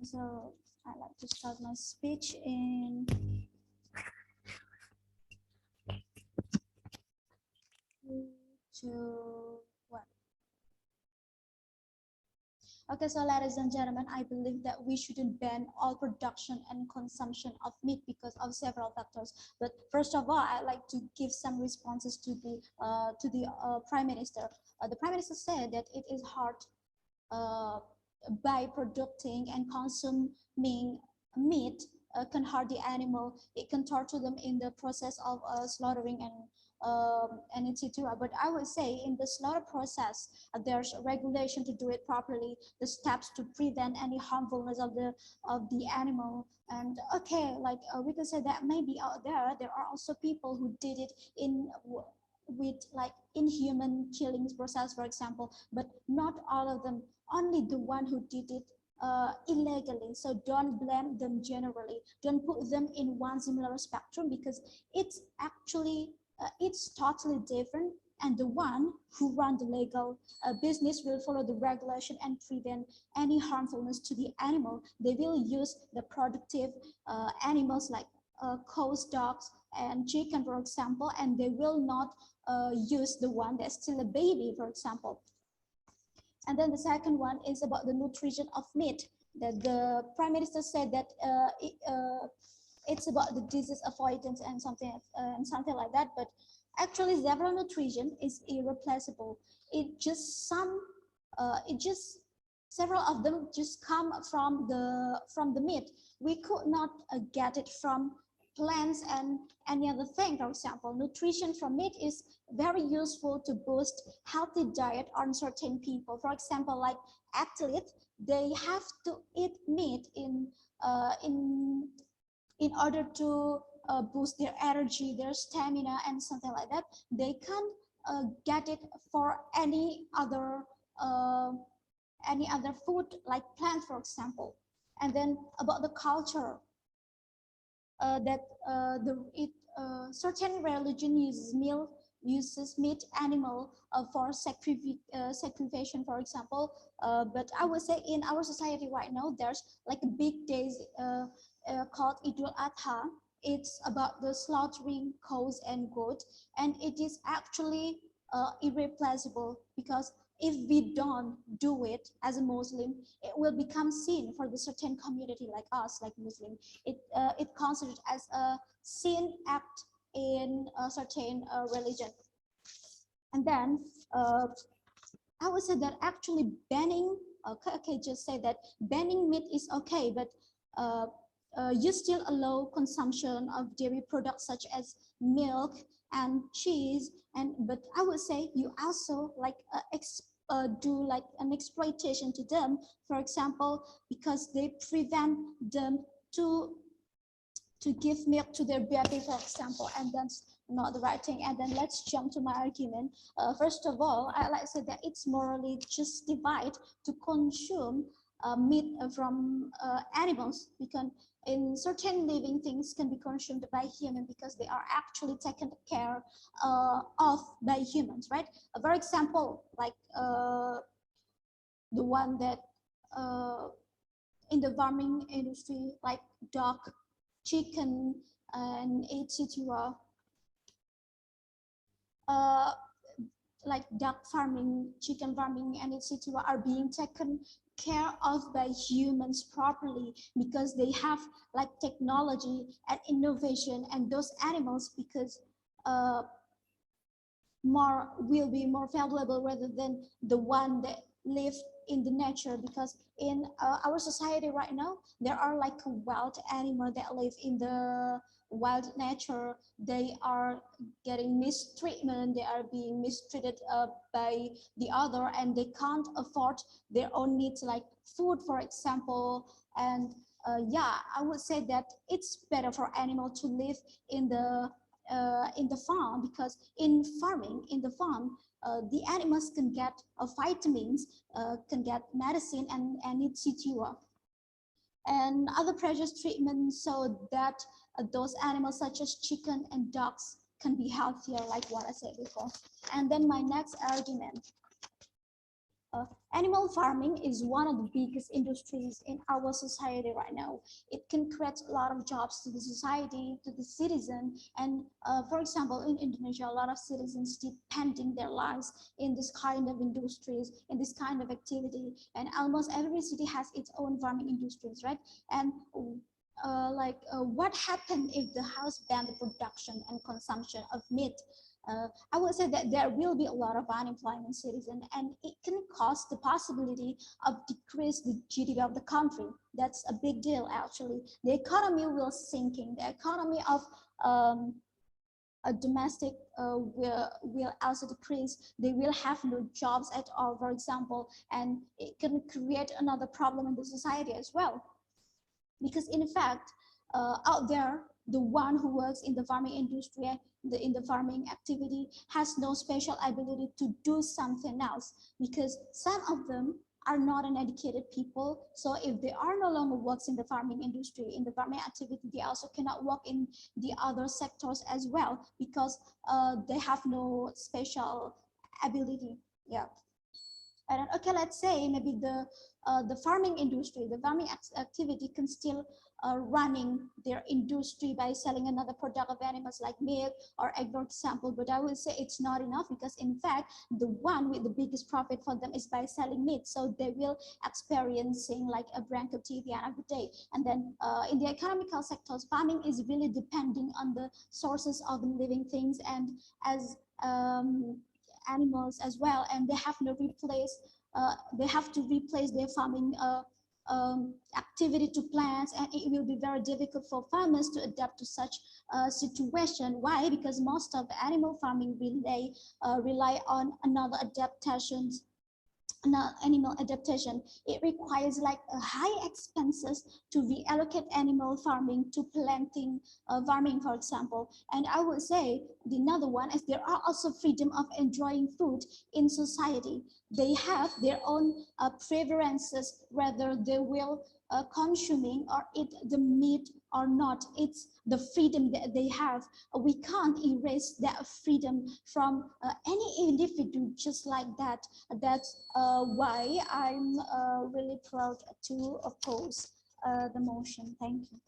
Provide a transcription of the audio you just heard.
So I like to start my speech in 3, 2, 1. Okay, so ladies and gentlemen, I believe that we shouldn't ban all production and consumption of meat because of several factors. But first of all, I'd like to give some responses to the Prime Minister. The Prime Minister said that it is hard uh, by producing and consuming meat can hurt the animal. It can torture them in the process of slaughtering and etc. But I would say in the slaughter process, there's a regulation to do it properly. The steps to prevent any harmfulness of the animal. And okay, like we can say that maybe out there are also people who did it in with like inhuman killings process, for example, but not all of them, only the one who did it illegally. So don't blame them generally. Don't put them in one similar spectrum because it's actually it's totally different. And the one who run the legal business will follow the regulation and prevent any harmfulness to the animal. They will use the productive animals like cows, dogs, and chicken, for example, and they will not use the one that's still a baby, for example. And then the second one is about the nutrition of meat. That the Prime Minister said that it's about the disease avoidance and something like that. But actually, zebra nutrition is irreplaceable. It just several of them just come from the meat. We could not get it from plants and any other thing. For example, nutrition from meat is very useful to boost healthy diet on certain people. For example, like athletes, they have to eat meat in order to boost their energy, their stamina, and something like that. They can't get it for any other food like plant, for example. And then about the culture, certain religion uses meat animal for sacrification, for example. But I would say in our society right now, there's like a big days called Idul Adha. It's about the slaughtering cows and goats, and it is actually irreplaceable because if we don't do it as a Muslim, it will become sin for the certain community like us, like Muslim. It considered as a sin act in a certain religion. And then I would say that actually banning, just say that banning meat is okay, but you still allow consumption of dairy products such as milk and cheese. But I would say you also like do like an exploitation to them, for example, because they prevent them to give milk to their baby, for example, and that's not the right thing. And then let's jump to my argument. First of all, I like to say that it's morally justified to consume meat from animals, because in certain living things can be consumed by humans because they are actually taken care of by humans, right? For example, like the one that in the farming industry, like dog, chicken, and etc. Like duck farming, chicken farming, and etc. are being taken care of by humans properly because they have like technology and innovation, and those animals because will be more valuable rather than the one that live in the nature. Because in our society right now, there are like wild animals that live in the wild nature. They are getting mistreatment, they are being mistreated by the other, and they can't afford their own needs like food, for example. And yeah, I would say that it's better for animal to live in the farm, because in the farm, the animals can get vitamins, can get medicine and etc. And other precious treatments so that those animals such as chicken and dogs can be healthier, like what I said before. And then my next argument. Animal farming is one of the biggest industries in our society right now. It can create a lot of jobs to the society, to the citizen. And for example, in Indonesia, a lot of citizens depending their lives in this kind of industries, in this kind of activity. And almost every city has its own farming industries, right? And what happened if the house banned the production and consumption of meat? I would say that there will be a lot of unemployment citizen, and it can cause the possibility of decrease the GDP of the country. That's a big deal, actually. The economy will sinking. The economy of a domestic will also decrease. They will have no jobs at all, for example, and it can create another problem in the society as well. Because in fact, out there, the one who works in the farming industry, in the farming activity, has no special ability to do something else, because some of them are not an educated people. So if they are no longer works in the farming industry, in the farming activity, they also cannot work in the other sectors as well, because they have no special ability. Yeah. And okay, let's say maybe the farming industry, the farming activity can still running their industry by selling another product of animals like milk or egg, for example. But I would say it's not enough, because in fact, the one with the biggest profit for them is by selling meat. So they will experiencing like a bankruptcy at the end of the day. And then in the economical sectors, farming is really depending on the sources of living things, and as animals as well, and they have no replace. They have to replace their farming activity to plants, and it will be very difficult for farmers to adapt to such a situation. Why? Because most of the animal farming rely on another adaptations, animal adaptation. It requires like a high expenses to reallocate animal farming to planting farming, for example. And I would say the another one is there are also freedom of enjoying food in society. They have their own preferences whether they will consuming or eat the meat or not. It's the freedom that they have. We can't erase that freedom from any individual just like that. That's why I'm really proud to oppose the motion. Thank you.